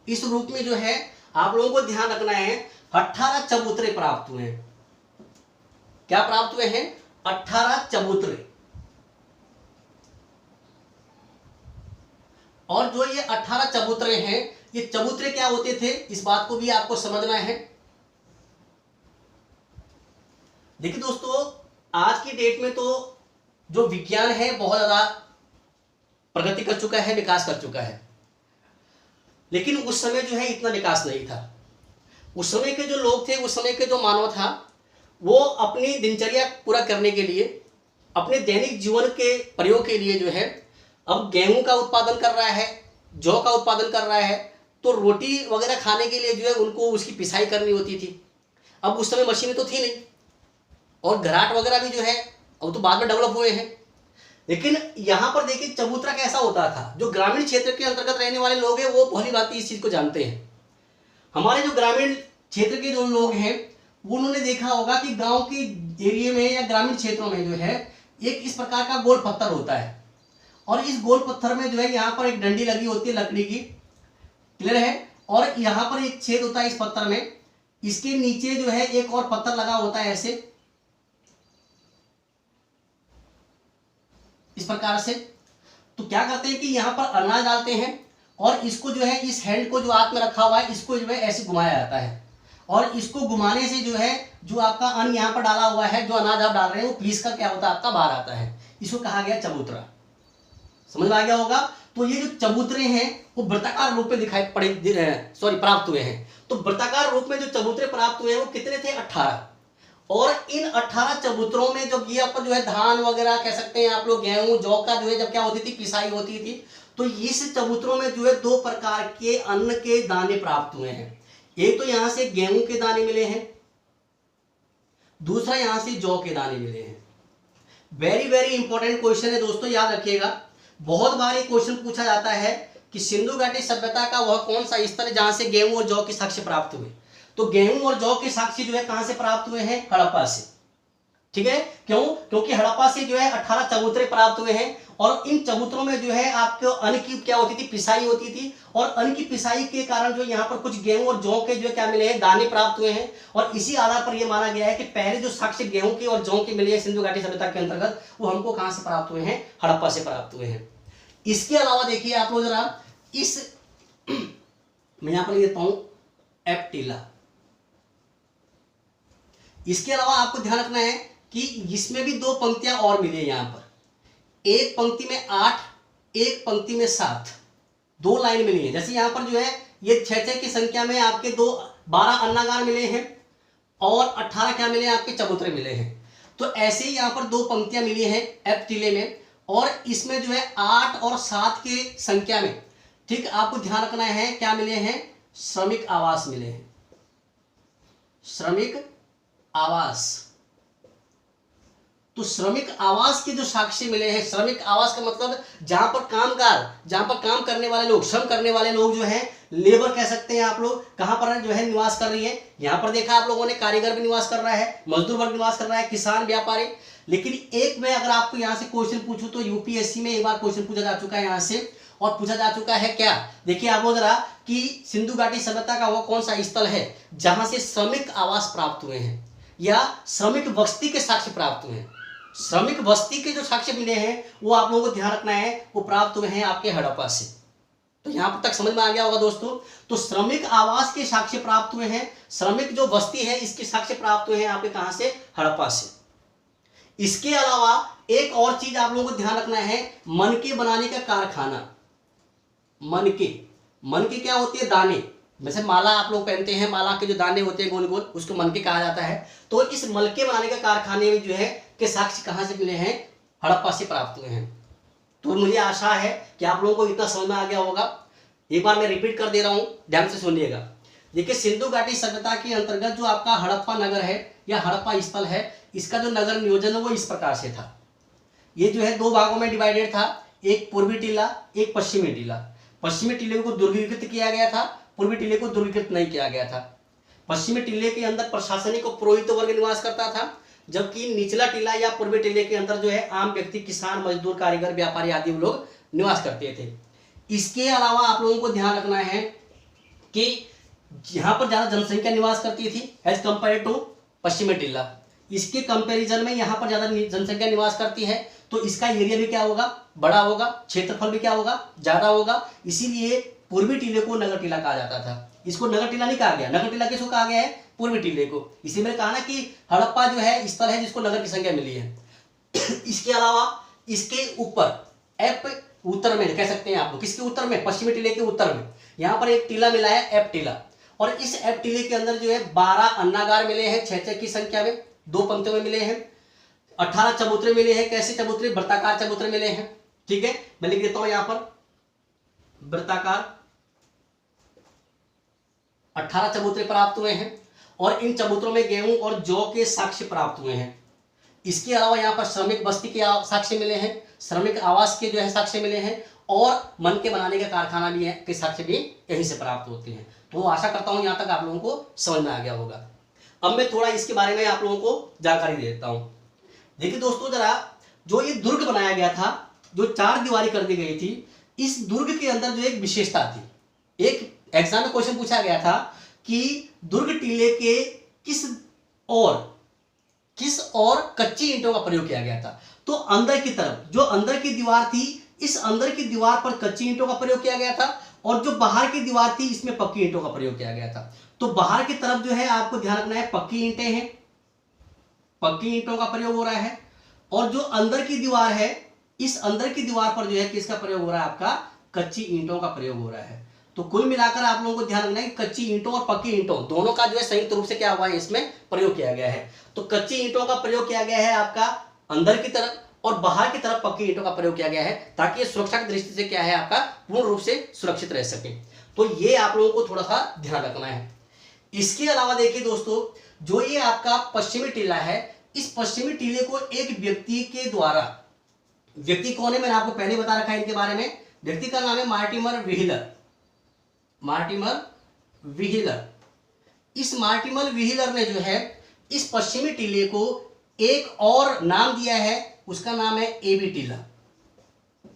A: इस रूप में जो है आप लोगों को ध्यान रखना है 18 चबूतरे प्राप्त हुए हैं। क्या प्राप्त हुए हैं? 18 चबूतरे। और जो ये 18 चबूतरे हैं, ये चबूतरे क्या होते थे, इस बात को भी आपको समझना है। आज की डेट में तो जो विज्ञान है बहुत ज़्यादा प्रगति कर चुका है, विकास कर चुका है, लेकिन उस समय जो है इतना विकास नहीं था। उस समय के जो लोग थे, उस समय के जो मानव था, वो अपनी दिनचर्या पूरा करने के लिए, अपने दैनिक जीवन के प्रयोग के लिए जो है अब गेहूं का उत्पादन कर रहा है, जौ का उत्पादन कर रहा है, तो रोटी वगैरह खाने के लिए जो है उनको उसकी पिसाई करनी होती थी। अब उस समय मशीनें तो थी नहीं, और घराट वगैरह भी जो है अब तो बाद में डेवलप हुए हैं। लेकिन यहाँ पर देखिए चबूतरा कैसा होता था, जो ग्रामीण क्षेत्र के अंतर्गत रहने वाले लोग हैं वो भली भांति इस चीज़ को जानते हैं। हमारे जो ग्रामीण क्षेत्र के जो लोग हैं उन्होंने देखा होगा कि गांव के एरिया में या ग्रामीण क्षेत्रों में जो है एक इस प्रकार का गोल पत्थर होता है, और इस गोल पत्थर में जो है यहाँ पर एक डंडी लगी होती है लकड़ी की, क्लियर है, और यहाँ पर एक छेद होता है इस पत्थर में, इसके नीचे जो है एक और पत्थर लगा होता है ऐसे इस प्रकार से। तो क्या करते हैं कि यहाँ पर अनाज डालते हैं, और इसको जो है इस हैंड को जो हाथ में रखा हुआ है इसको जो है ऐसे घुमाया जाता है, और इसको घुमाने से जो है जो आपका अन्न यहाँ पर डाला हुआ है, जो अनाज आप डाल रहे हैं वो पीस कर क्या होता है आपका बाहर आता है। इसको कहा गया चबूतरा। समझ में आ गया होगा। तो ये जो चबूतरे हैं वो वृत्ताकार रूप में दिखाई प्राप्त हुए हैं। तो वृत्ताकार रूप में जो चबूतरे प्राप्त हुए हैं वो कितने थे? 18। और इन 18 चबूतरों में जब ये आपका जो है धान वगैरह कह सकते हैं आप लोग, गेहूं जौ का जो है जब क्या होती थी पिसाई होती थी, तो इस चबूतरों में जो है 2 प्रकार के अन्न के दाने प्राप्त हुए हैं। एक तो यहां से गेहूं के दाने मिले हैं, दूसरा यहां से जौ के दाने मिले हैं। वेरी वेरी इंपॉर्टेंट क्वेश्चन है दोस्तों, याद रखिएगा। बहुत बार ये क्वेश्चन पूछा जाता है कि सिंधु घाटी सभ्यता का वह कौन सा स्थल है जहां से गेहूं और जौ के साक्ष्य प्राप्त हुए। तो गेहूं और जौ के साक्ष्य जो है कहां से प्राप्त हुए हैं? हड़प्पा से। ठीक है, क्यों? क्योंकि हड़प्पा से जो है 18 चबूतरे प्राप्त हुए हैं, और इन चबूतरों में जो है आपको अन्न की क्या होती थी? पिसाई होती थी, और अन्न की पिसाई के कारण जो यहाँ पर कुछ गेहूं और जौ के जो है क्या मिले हैं? दाने प्राप्त हुए हैं। और इसी आधार पर यह माना गया है कि पहले जो साक्ष्य गेहूं के और जौ के मिले हैं सिंधु घाटी सभ्यता के अंतर्गत, वो हमको कहां से प्राप्त हुए हैं? हड़प्पा से प्राप्त हुए हैं। इसके अलावा देखिए आप लोग जरा इस मैं यहां पर देता हूं एफ टीला। इसके अलावा आपको ध्यान रखना है कि इसमें भी 2 पंक्तियां और मिली है। यहां पर एक पंक्ति में 8, एक पंक्ति में 7, 2 लाइन मिली है। जैसे यहां पर जो है ये 6 की संख्या में आपके 12 अन्नागार मिले हैं, और 18 क्या मिले हैं? आपके चबूतरे मिले हैं। तो ऐसे ही यहां पर 2 पंक्तियां मिली हैं एफ टीले में, और इसमें जो है 8 और 7 के संख्या में, ठीक, आपको ध्यान रखना है क्या मिले हैं? श्रमिक आवास मिले हैं। श्रमिक आवास। तो श्रमिक आवास के जो साक्ष्य मिले हैं, श्रमिक आवास का मतलब जहां पर कामगार, जहां पर काम करने वाले लोग, श्रम करने वाले लोग जो है, लेबर कह सकते हैं आप लोग, कहां पर जो है निवास कर रही है। यहां पर देखा आप लोगों ने कारीगर भी निवास कर रहा है, मजदूर वर्ग निवास कर रहा है, किसान, व्यापारी। लेकिन एक मैं अगर आपको यहां से क्वेश्चन पूछूं तो यूपीएससी में एक बार क्वेश्चन पूछा जा चुका है यहां से, और पूछा जा चुका है क्या? देखिए आप लोग जरा कि सिंधु घाटी सभ्यता का वो कौन सा स्थल है जहां से श्रमिक आवास प्राप्त हुए हैं या श्रमिक बस्ती के साक्ष्य प्राप्त हुए हैं। श्रमिक बस्ती के जो साक्ष्य मिले हैं वो आप लोगों को ध्यान रखना है, वो प्राप्त हुए हैं आपके हड़प्पा से। तो यहां तक समझ में आ गया होगा दोस्तों। तो श्रमिक आवास के साक्ष्य प्राप्त हुए हैं, श्रमिक जो बस्ती है इसके साक्ष्य प्राप्त हुए हैं आपके कहां से? हड़प्पा से। इसके अलावा एक और चीज आप लोगों को ध्यान रखना है, मनके बनाने का कारखाना। मनके क्या होती है? दाने। जैसे माला आप लोग पहनते हैं, माला के जो दाने होते हैं गोल गोल, उसको मनके कहा जाता है। तो इस मनके बनाने का कारखाने में जो है के साक्ष्य कहां से मिले हैं? हड़प्पा से प्राप्त हुए हैं। तो मुझे आशा है कि आप लोगों को इतना समझ में आ गया होगा। एक बार मैं रिपीट कर दे रहा हूं, ध्यान से सुनिएगा। देखिए सिंधु घाटी सभ्यता के अंतर्गत जो आपका हड़प्पा नगर है या हड़प्पा स्थल है, इसका जो नगर नियोजन है वो इस प्रकार से था। ये जो है 2 भागों में डिवाइडेड था, एक पूर्वी टीला, एक पश्चिमी टीला। पश्चिमी टीले को दुर्गीकृत किया गया था, पूर्वी टीले को दुर्गीकृत नहीं किया गया था। पश्चिमी टीले के अंदर प्रशासनिक और पुरोहित वर्ग निवास करता था, जबकि निचला टीला या पूर्वी टीले के अंदर जो है आम व्यक्ति, किसान, मजदूर, कारीगर, व्यापारी आदि लोग निवास करते थे। इसके अलावा आप लोगों को ध्यान रखना है कि यहाँ पर ज्यादा जनसंख्या निवास करती थी एज कंपेयर टू पश्चिमी टीला। इसके कंपैरिजन में यहाँ पर ज्यादा जनसंख्या निवास करती है, तो इसका एरिया भी क्या होगा? बड़ा होगा, क्षेत्रफल भी क्या होगा? ज्यादा होगा। इसीलिए पूर्वी टीले को नगर टीला कहा जाता था। इसको नगर टीला नहीं कहा गया। नगर टीला किसको कहा गया है? पूर्वी टीले को। इसी मैंने कहा ना कि हड़प्पा जो है स्थल है जिसको नगर की संज्ञा मिली है। इसके अलावा इसके ऊपर एप उत्तर में कह सकते हैं आप लोग, किसके उत्तर में, पश्चिमी टीले के उत्तर में यहाँ पर एक टीला मिला है एप टीला, और इस एप टीले के अंदर जो है 12 अन्नागार मिले हैं 6-6 की संख्या में, 2 पंक्तियों में मिले हैं। 18 चबूतरे मिले हैं। कैसे चबूतरे, वृत्ताकार चबूतरे मिले हैं। ठीक है, मैं लिख देता हूं यहां पर वृत्ताकार 18 चबूतरे प्राप्त हुए हैं, और इन चबूतरों में गेहूं और जौ के साक्ष्य प्राप्त हुए हैं। इसके अलावा यहाँ पर श्रमिक बस्ती के साक्ष्य मिले हैं, श्रमिक आवास के जो है साक्ष्य मिले हैं, और मन के बनाने का कारखाना भी है के साक्ष्य भी यहीं से प्राप्त होते हैं। तो आशा करता हूं यहां तक आप लोगों को समझ में आ गया होगा। अब मैं थोड़ा इसके बारे में आप लोगों को जानकारी दे देता हूं। देखिए दोस्तों, जरा जो ये दुर्ग बनाया गया था, जो 4 दीवारी कर दी गई थी, इस दुर्ग के अंदर जो एक विशेषता थी, एक एग्जाम में क्वेश्चन पूछा गया था कि दुर्ग टीले के किस और कच्ची ईंटों का प्रयोग किया गया था। तो अंदर की तरफ जो अंदर की दीवार थी, इस अंदर की दीवार पर कच्ची ईंटों का प्रयोग किया गया था, और जो बाहर की दीवार थी इसमें पक्की ईंटों का प्रयोग किया गया था। तो बाहर की तरफ जो है आपको ध्यान रखना है पक्की ईंटें हैं, पक्की ईंटों का प्रयोग हो रहा है, और जो अंदर की दीवार है, इस अंदर की दीवार पर जो है किसका प्रयोग हो रहा है, आपका कच्ची ईंटों का प्रयोग हो रहा है। तो कुल मिलाकर आप लोगों को ध्यान रखना है कि कच्ची ईंटों और पक्की ईंटों दोनों का जो है संयुक्त रूप से क्या हुआ है, इसमें प्रयोग किया गया है। तो कच्ची ईंटों का प्रयोग किया गया है आपका अंदर की तरफ, और बाहर की तरफ पक्की ईंटों का प्रयोग किया गया है, ताकि ये सुरक्षा की दृष्टि से क्या है आपका पूर्ण रूप से सुरक्षित रह सके। तो ये आप लोगों को थोड़ा सा ध्यान रखना है। इसके अलावा देखिए दोस्तों, जो ये आपका पश्चिमी टीला है, इस पश्चिमी टीले को एक व्यक्ति के द्वारा, व्यक्ति कौन है मैंने आपको पहले बता रखा है इनके बारे में, व्यक्ति का नाम है मार्टिमर व्हीलर। मार्टिमर व्हीलर, इस मार्टिमर व्हीलर ने जो है इस पश्चिमी टीले को एक और नाम दिया है, उसका नाम है एबी टीला।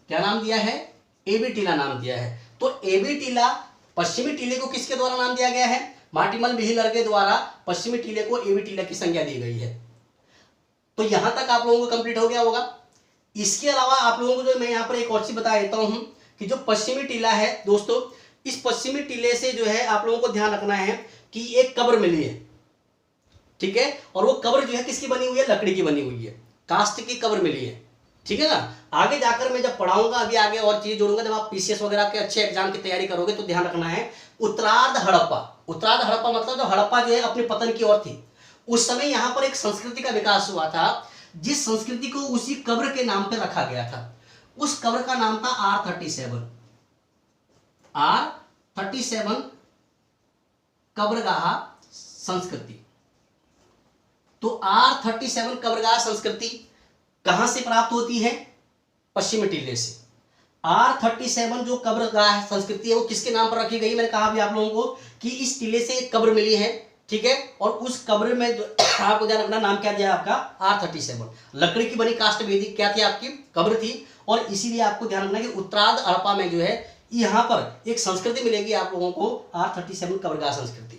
A: क्या नाम दिया है, एबी टीला नाम दिया है। तो एबी टीला, पश्चिमी टीले को किसके द्वारा नाम दिया गया है, मार्टिमर व्हीलर के द्वारा पश्चिमी टीले को एबी टीला की संज्ञा दी गई है। तो यहां तक आप लोगों को कंप्लीट हो गया होगा। इसके अलावा आप लोगों को जो मैं यहां पर एक और चीज बता देता हूं कि जो पश्चिमी टीला है दोस्तों, इस पश्चिमी टीले से जो है आप लोगों को ध्यान रखना है कि एक कब्र मिली है। ठीक है, और वो कब्र जो है किसकी बनी हुई है, लकड़ी की बनी हुई है, कास्ट की कब्र मिली है। ठीक है ना, आगे जाकर मैं जब पढ़ाऊंगा, अभी आगे और चीज जोड़ूंगा, जब आप पीसीएस वगैरह के अच्छे एग्जाम की तैयारी करोगे तो ध्यान रखना है उत्तरार्ध हड़प्पा। उत्तरार्ध हड़प्पा मतलब जो हड़प्पा जो है अपने पतन की ओर थी, उस समय यहां पर एक संस्कृति का विकास हुआ था, जिस संस्कृति को उसी कब्र के नाम पर रखा गया था। उस कब्र का नाम था R37। R37 कब्रगाह संस्कृति। तो R37 कब्रगाह संस्कृति कहां से प्राप्त होती है, पश्चिमी टीले से। R37 जो कब्रगाह संस्कृति है वो किसके नाम पर रखी गई, मैंने कहा भी आप लोगों को कि इस टीले से एक कब्र मिली है। ठीक है, और उस कब्र में जो आपको ध्यान रखना, नाम क्या दिया आपका R37, लकड़ी की बनी काष्ठ वेदी क्या थी, आपकी कब्र थी। और इसीलिए आपको ध्यान रखना कि उत्तरार्ध हड़प्पा में जो है यहां पर एक संस्कृति मिलेगी आप लोगों को, R37 कब्रगाह संस्कृति।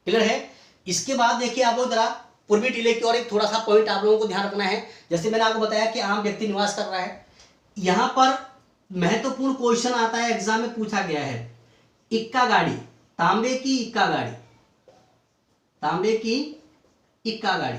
A: क्लियर है। इसके बाद देखिए आप लोग जरा पूर्वी टीले की और एक थोड़ा सा पॉइंट आप लोगों को ध्यान रखना है। जैसे मैंने आपको बताया कि आम व्यक्ति निवास कर रहा है, यहां पर महत्वपूर्ण क्वेश्चन आता है, एग्जाम में पूछा गया है, इक्का गाड़ी, तांबे की इक्का गाड़ी, तांबे की इक्का गाड़ी।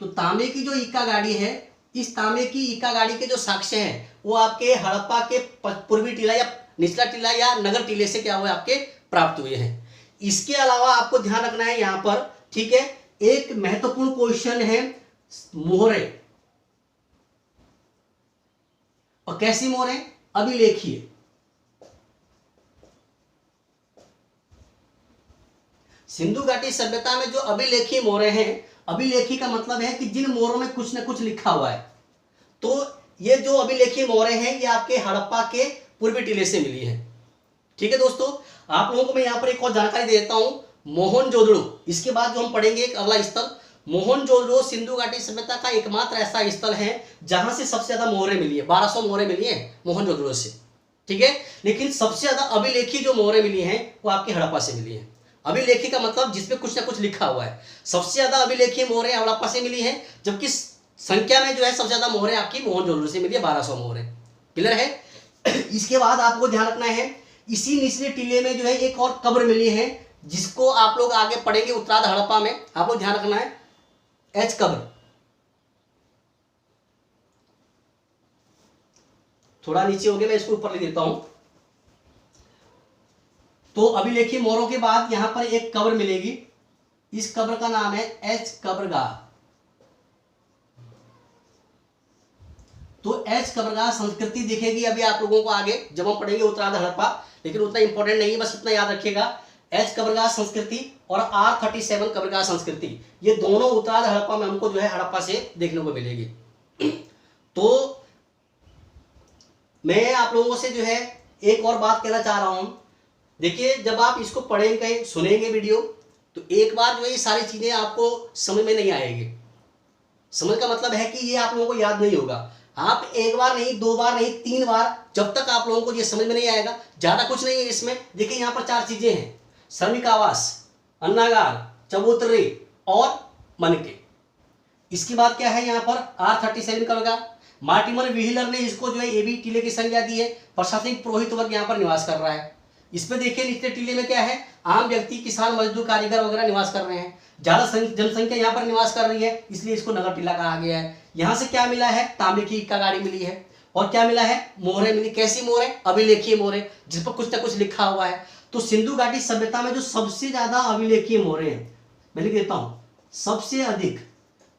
A: तो तांबे की जो इक्का गाड़ी है, इस तांबे की इक्का गाड़ी के जो साक्ष्य हैं वो आपके हड़प्पा के पूर्वी टीला या निचला टीला या नगर टीले से क्या हुए, आपके प्राप्त हुए हैं। इसके अलावा आपको ध्यान रखना है यहां पर, ठीक है, एक महत्वपूर्ण क्वेश्चन है मोहरे। और कैसी मोहरे, अभिलेखीय। सिंधु घाटी सभ्यता में जो अभिलेखीय मोहरे हैं, अभिलेखी का मतलब है कि जिन मोहरों में कुछ न कुछ लिखा हुआ है। तो ये जो अभिलेखीय मोहरे हैं ये आपके हड़प्पा के पूर्वी टीले से मिली है। ठीक है दोस्तों, आप लोगों को मैं यहां पर एक और जानकारी दे देता हूं, मोहनजोदड़ो। इसके बाद जो हम पढ़ेंगे एक अगला स्थल, मोहनजोदड़ो सिंधु घाटी सभ्यता का एकमात्र ऐसा स्थल है जहां से सबसे ज्यादा मोहरे मिली है। 1200 मोहरे मिली है मोहनजोदड़ो से। ठीक है, लेकिन सबसे ज्यादा अभिलेखी जो मोहरे मिली है वो आपके हड़प्पा से मिली है। अभिलेखी का मतलब जिसपे कुछ ना कुछ लिखा हुआ है। सबसे ज्यादा अभिलेखीय मोहरे हड़प्पा से मिली है, जबकि संख्या में जो है सबसे ज्यादा मोहरे आपकी मोहनजोदड़ो से मिली है, 1200 मोहरे। क्लियर है। इसके बाद आपको ध्यान रखना है, इसी निचले टीले में जो है एक और कब्र मिली है, जिसको आप लोग आगे पढ़ेंगे उत्तरार्ध हड़प्पा में, आप लोग ध्यान रखना है, एच कब्र। थोड़ा नीचे हो गया, मैं इसको ऊपर ले देता हूं। तो अभिलेखीय मोहरों के बाद यहां पर एक कब्र मिलेगी, इस कब्र का नाम है एच कब्रगाह। तो एच कब्रगाह संस्कृति दिखेगी अभी आप लोगों को आगे जब हम पढ़ेंगे उत्तरार्ध हड़प्पा, लेकिन उतना इंपॉर्टेंट नहीं है, बस इतना याद रखिएगा, एच कब्रगाह संस्कृति और R37 कब्रगाह संस्कृति, ये दोनों उत्तरार्ध हड़प्पा में हमको जो है हड़प्पा से देखने को मिलेगी। तो मैं आप लोगों से जो है एक और बात कहना चाह रहा हूं, देखिए जब आप इसको पढ़ेंगे सुनेंगे वीडियो, तो एक बार जो है ये सारी चीजें आपको समझ में नहीं आएगी। समझ का मतलब है कि ये आप लोगों को याद नहीं होगा। आप एक बार नहीं, दो बार नहीं, 3 बार, जब तक आप लोगों को ये समझ में नहीं आएगा, ज्यादा कुछ नहीं है इसमें। देखिए यहाँ पर 4 चीजें हैं, श्रमिक आवास, अन्नागार, चबूतरे और मनके। इसके बाद क्या है, यहाँ पर R37 कब्रगाह, मार्टिमर व्हीलर ने इसको जो है एबी टीले की संज्ञा दी है। प्रशासनिक पुरोहित वर्ग यहाँ पर निवास कर रहा है। इस पे देखिए निचले टीले में क्या है, आम व्यक्ति, किसान, मजदूर, कारीगर वगैरह निवास कर रहे हैं। ज्यादा जनसंख्या यहाँ पर निवास कर रही है, इसलिए इसको नगर टीला कहा गया है। यहाँ से क्या मिला है, तांबे की इक्का गाड़ी मिली है, और क्या मिला है, मोहरें मिली। कैसी मोहरें, अभिलेखीय मोहरें, जिस पर कुछ ना कुछ लिखा हुआ है। तो सिंधु घाटी सभ्यता में जो सबसे ज्यादा अभिलेखीय मोहरें हैं, मैं लिख देता हूं, सबसे अधिक,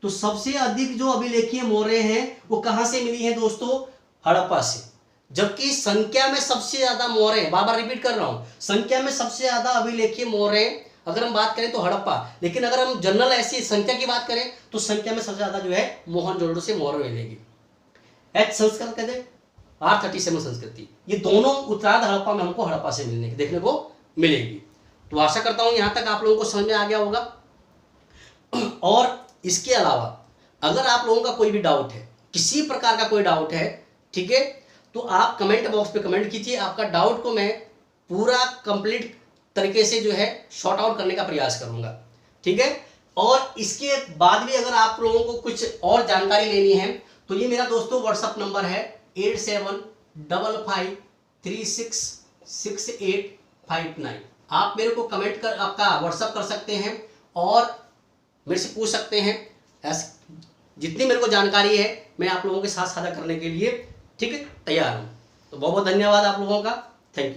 A: तो सबसे अधिक जो अभिलेखीय मोहरें हैं वो कहां से मिली है दोस्तों, हड़प्पा से। जबकि संख्या में सबसे ज्यादा मोहरें, बार बार रिपीट कर रहा हूं, संख्या में सबसे ज्यादा अभिलेखीय मोहरें अगर हम बात करें तो हड़प्पा, लेकिन अगर हम जनरल ऐसी संख्या की बात करें तो संख्या में सबसे ज्यादा जो है मोहनजोदड़ो से मोहरें मिलेगी। एच संस्कृत कहते हैं, R37 संस्कृति, ये दोनों उत्तरार्ध हड़प्पा में हमको हड़प्पा से मिलने देखने को मिलेगी। तो आशा करता हूं यहां तक आप लोगों को समझ में आ गया होगा। और इसके अलावा अगर आप लोगों का कोई भी डाउट है, किसी प्रकार का कोई डाउट है, ठीक है, तो आप कमेंट बॉक्स पे कमेंट कीजिए। आपका डाउट को मैं पूरा कंप्लीट तरीके से जो है शॉर्ट आउट करने का प्रयास करूंगा, ठीक है। और इसके बाद भी अगर आप लोगों को कुछ और जानकारी लेनी है तो ये मेरा दोस्तों व्हाट्सअप नंबर है 8755366859। आप मेरे को कमेंट कर, आपका व्हाट्सअप कर सकते हैं और मेरे से पूछ सकते हैं। जितनी मेरे को जानकारी है मैं आप लोगों के साथ साझा करने के लिए, ठीक है, तैयार हूं। तो बहुत बहुत धन्यवाद आप लोगों का, थैंक यू।